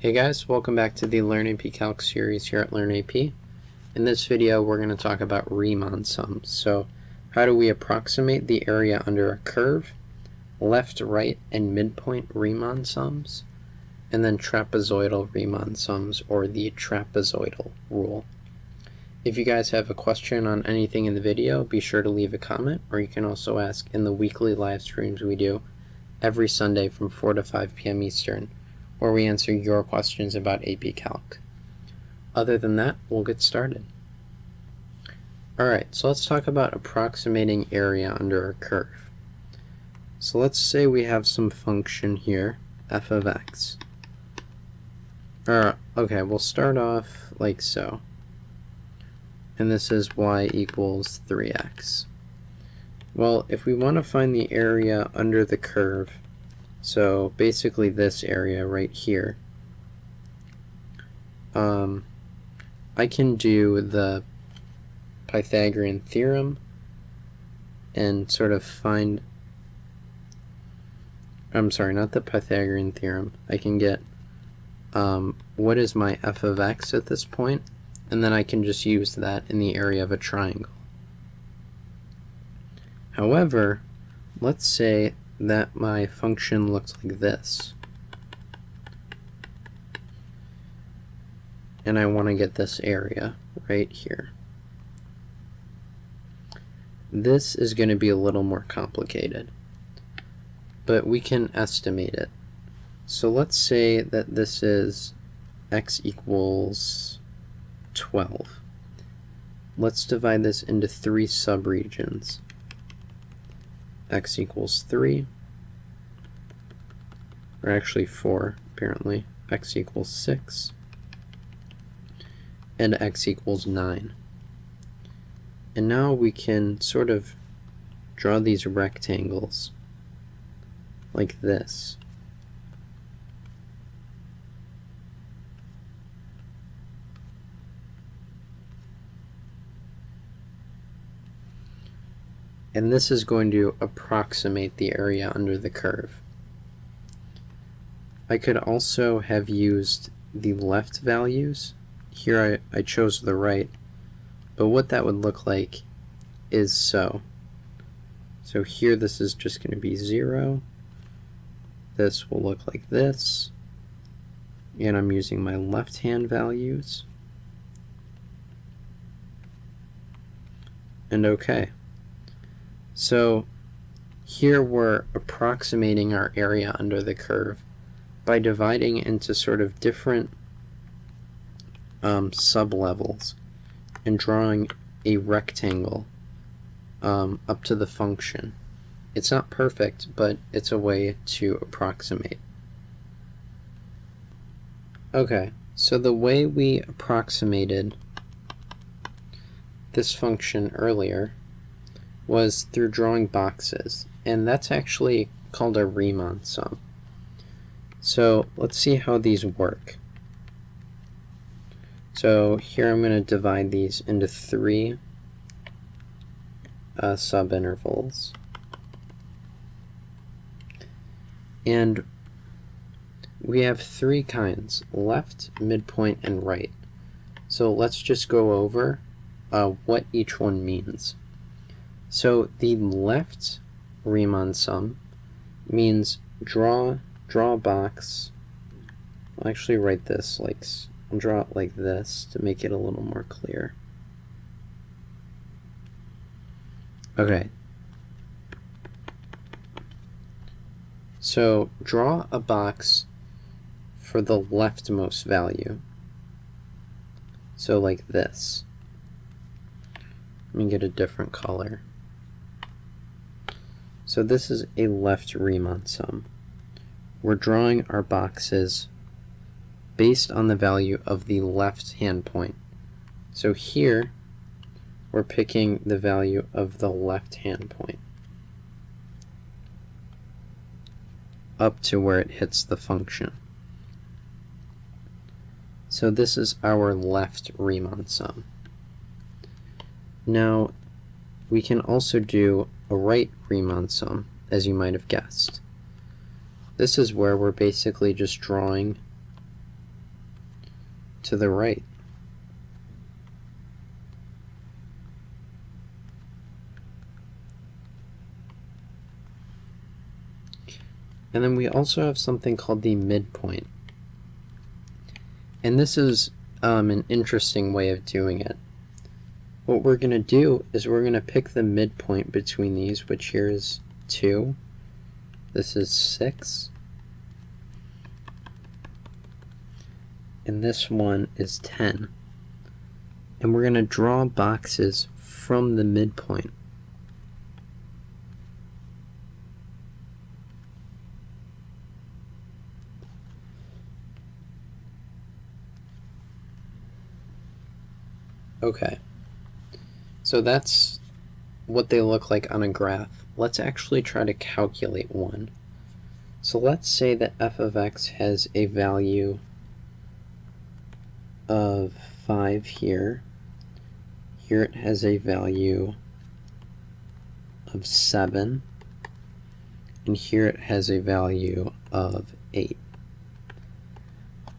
Hey guys, welcome back to the LearnAPCalc series here at LearnAP. In this video we're going to talk about Riemann sums. So how do we approximate the area under a curve, left, right, and midpoint Riemann sums, and then trapezoidal Riemann sums, or the trapezoidal rule. If you guys have a question on anything in the video, be sure to leave a comment, or you can also ask in the weekly live streams we do every Sunday from 4 to 5 p.m. Eastern, where we answer your questions about AP Calc. Other than that, we'll get started. Alright, so let's talk about approximating area under a curve. So let's say we have some function here, f of x. Okay, we'll start off like so. And this is y equals 3x. Well, if we want to find the area under the curve, so basically this area right here, I can do the Pythagorean theorem and sort of find, I'm sorry, not the Pythagorean theorem. I can get what is my f of x at this point, and then I can just use that in the area of a triangle. However, let's say that my function looks like this, and I want to get this area right here. This is going to be a little more complicated, but we can estimate it. So let's say that this is x equals 12. Let's divide this into 3 subregions. X equals 3, or actually 4 apparently, x equals 6, and x equals 9. And now we can sort of draw these rectangles like this. And this is going to approximate the area under the curve. I could also have used the left values. Here I chose the right, but what that would look like is so. So here this is just going to be 0. This will look like this. And I'm using my left-hand values. And okay. So here we're approximating our area under the curve by dividing into sort of different sub-levels and drawing a rectangle up to the function. It's not perfect, but it's a way to approximate. Okay, so the way we approximated this function earlier was through drawing boxes, and that's actually called a Riemann sum. So let's see how these work. So here I'm going to divide these into 3 subintervals. And we have 3 kinds, left, midpoint, and right. So let's just go over what each one means. So the left Riemann sum means draw a box. I'll actually write this like, I'll draw it like this to make it a little more clear. Okay. So draw a box for the leftmost value. So like this. Let me get a different color. So this is a left Riemann sum. We're drawing our boxes based on the value of the left-hand point. So here, we're picking the value of the left-hand point up to where it hits the function. So this is our left Riemann sum. Now, we can also do a right Riemann sum, as you might have guessed. This is where we're basically just drawing to the right. And then we also have something called the midpoint. And this is an interesting way of doing it. What we're going to do is we're going to pick the midpoint between these, which here is 2. This is 6. And this one is 10. And we're going to draw boxes from the midpoint. Okay, so that's what they look like on a graph. Let's actually try to calculate one. So let's say that f of x has a value of 5 here. Here it has a value of 7. And here it has a value of 8.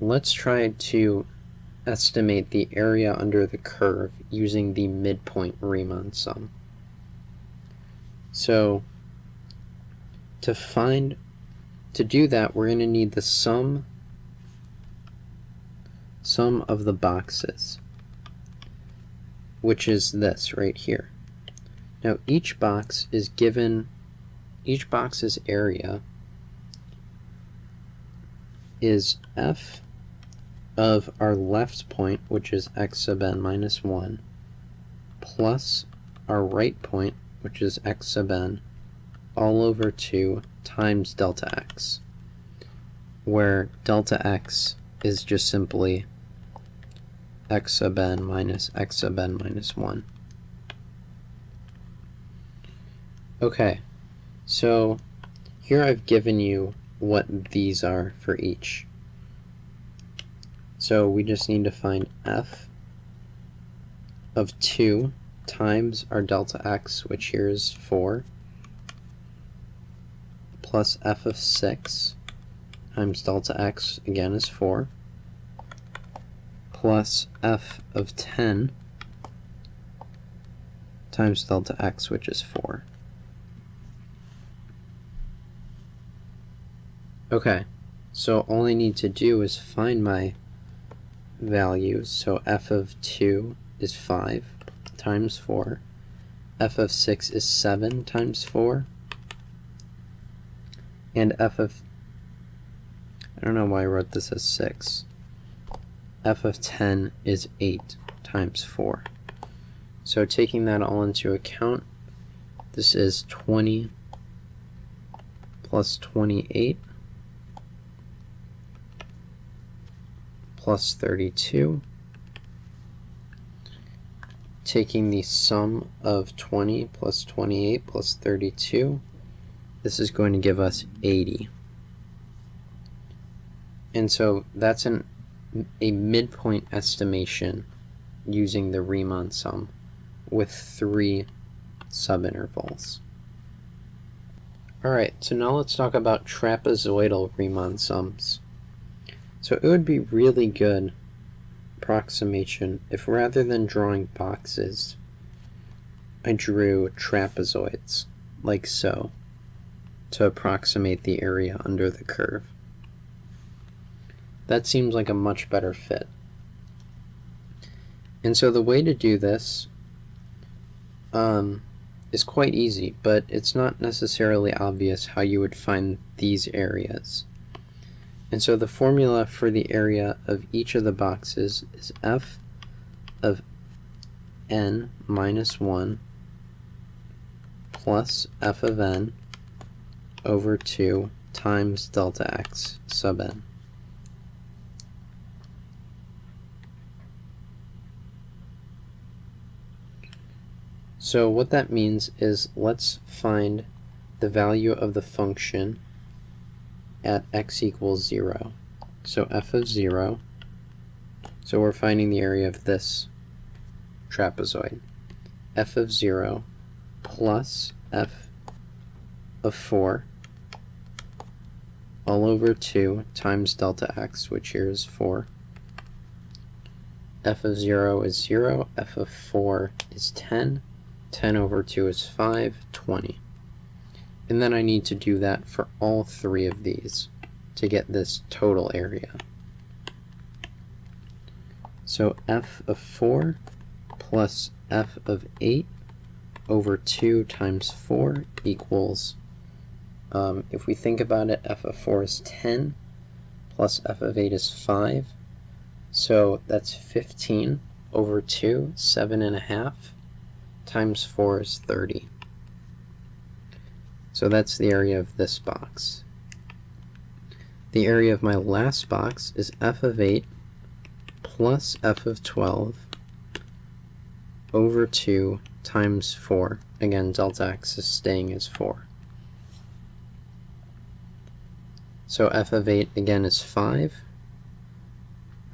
Let's try to estimate the area under the curve using the midpoint Riemann sum. So to do that, we're going to need the sum of the boxes, which is this right here. Now each box's area is f of our left point, which is x sub n minus 1, plus our right point, which is x sub n, all over 2 times delta x, where delta x is just simply x sub n minus x sub n minus 1. Okay, so here I've given you what these are for each. So we just need to find f of 2 times our delta x, which here is 4, plus f of 6 times delta x, again is 4, plus f of 10 times delta x, which is 4. Okay, so all I need to do is find my values. So f of 2 is 5 times 4. F of 6 is 7 times 4. And f of, I don't know why I wrote this as 6. F of 10 is 8 times 4. So taking that all into account, this is 20 plus 28 plus 32. Taking the sum of 20 plus 28 plus 32, this is going to give us 80. And so that's a midpoint estimation using the Riemann sum with 3 subintervals. Alright, so now let's talk about trapezoidal Riemann sums. So it would be really good approximation if rather than drawing boxes, I drew trapezoids, like so, to approximate the area under the curve. That seems like a much better fit. And so the way to do this is quite easy, but it's not necessarily obvious how you would find these areas. And so the formula for the area of each of the boxes is f of n minus 1 plus f of n over 2 times delta x sub n. So what that means is let's find the value of the function at x equals 0. So f of 0, so we're finding the area of this trapezoid. F of 0 plus f of 4 all over 2 times delta x, which here is 4, f of 0 is 0, f of 4 is 10, 10 over 2 is 5, 20. And then I need to do that for all three of these to get this total area. So f of 4 plus f of 8 over 2 times 4 equals, if we think about it, f of 4 is 10 plus f of 8 is 5. So that's 15 over 2, 7.5, times 4 is 30. So that's the area of this box. The area of my last box is f of 8 plus f of 12 over 2 times 4. Again, delta x is staying as 4. So f of 8 again is 5.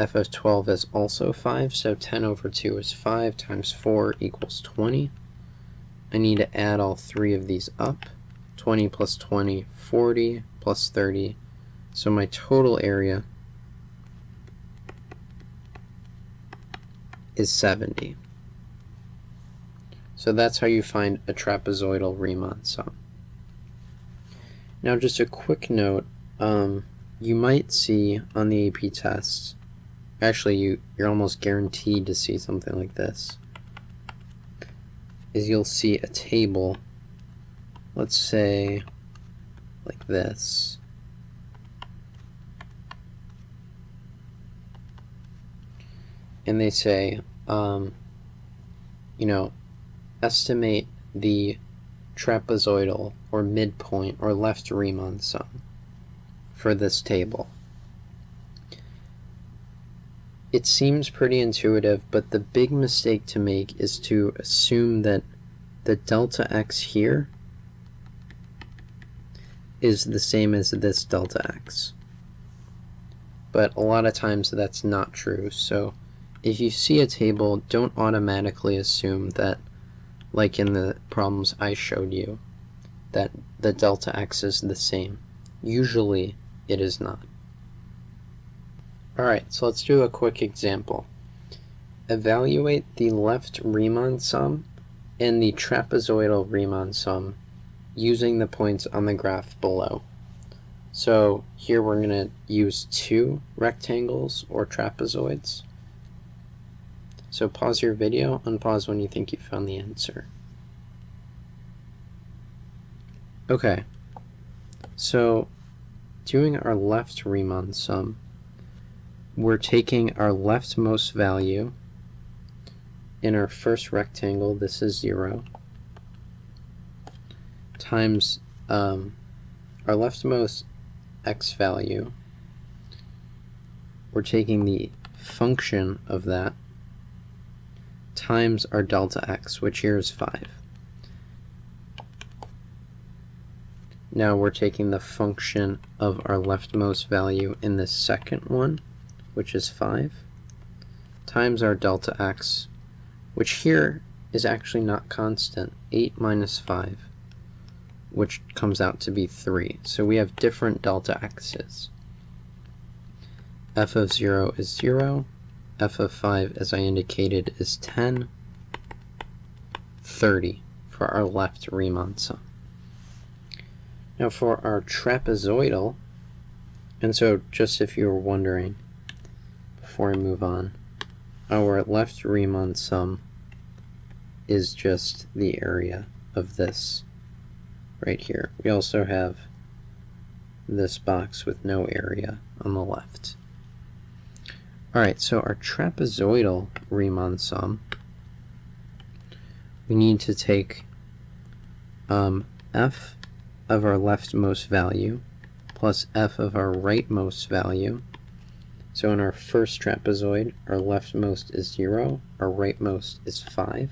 F of 12 is also 5, so 10 over 2 is 5 times 4 equals 20. I need to add all three of these up. 20 plus 20, 40 plus 30. So my total area is 70. So that's how you find a trapezoidal Riemann sum. Now just a quick note, you might see on the AP tests, actually you're almost guaranteed to see something like this, is you'll see a table, let's say like this. And they say, estimate the trapezoidal or midpoint or left Riemann sum for this table. It seems pretty intuitive, but the big mistake to make is to assume that the delta x here is the same as this delta x. But a lot of times that's not true. So if you see a table, don't automatically assume that, like in the problems I showed you, that the delta x is the same. Usually it is not. Alright, so let's do a quick example. Evaluate the left Riemann sum and the trapezoidal Riemann sum using the points on the graph below. So here we're going to use two rectangles or trapezoids. So pause your video, unpause when you think you found the answer. Okay, so doing our left Riemann sum, we're taking our leftmost value in our first rectangle, this is 0, times our leftmost x value, we're taking the function of that, times our delta x, which here is 5. Now we're taking the function of our leftmost value in the second one, which is 5, times our delta x, which here is actually not constant, 8 minus 5, which comes out to be 3. So we have different delta x's. F of 0 is 0, f of 5, as I indicated, is 10, 30 for our left Riemann sum. Now for our trapezoidal, and so just if you were wondering, before I move on, our left Riemann sum is just the area of this right here. We also have this box with no area on the left. Alright, so our trapezoidal Riemann sum, we need to take f of our leftmost value plus f of our rightmost value. So in our first trapezoid, our leftmost is 0, our rightmost is 5,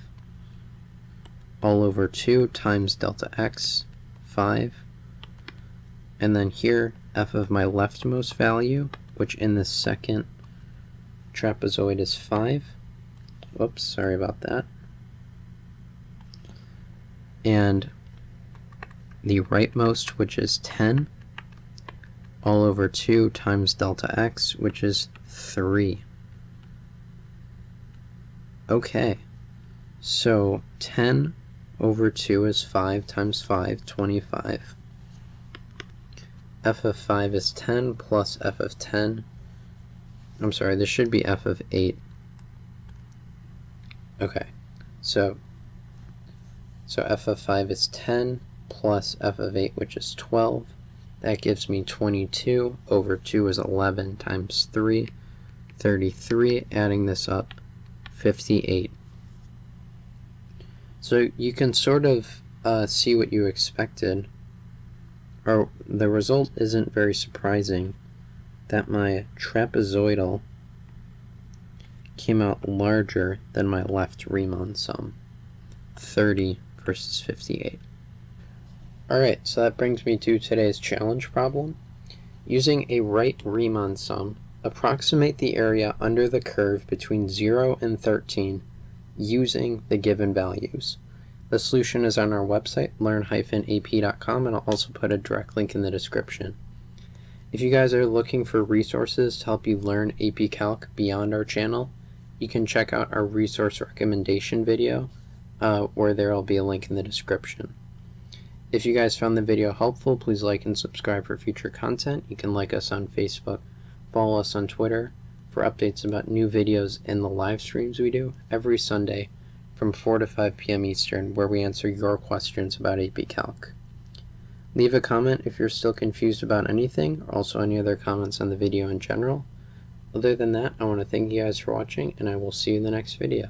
all over 2 times delta x, 5, and then here f of my leftmost value, which in the second trapezoid is 5. Whoops, sorry about that. And the rightmost, which is 10, all over 2 times delta x, which is 3. Okay, so 10 over 2 is 5 times 5, 25. F of 5 is 10 plus f of 10. I'm sorry, this should be f of 8. Okay, so f of 5 is 10 plus f of 8, which is 12. That gives me 22 over 2 is 11 times 3, 33. Adding this up, 58. So you can sort of see what you expected, or the result isn't very surprising, that my trapezoidal came out larger than my left Riemann sum, 30 versus 58. Alright, so that brings me to today's challenge problem. Using a right Riemann sum, approximate the area under the curve between 0 and 13 using the given values. The solution is on our website, learn-AP.com, and I'll also put a direct link in the description. If you guys are looking for resources to help you learn AP Calc beyond our channel, you can check out our resource recommendation video, where there will be a link in the description. If you guys found the video helpful, please like and subscribe for future content. You can like us on Facebook, follow us on Twitter for updates about new videos and the live streams we do every Sunday from 4 to 5 p.m. Eastern, where we answer your questions about AP Calc. Leave a comment if you're still confused about anything, or also any other comments on the video in general. Other than that, I want to thank you guys for watching, and I will see you in the next video.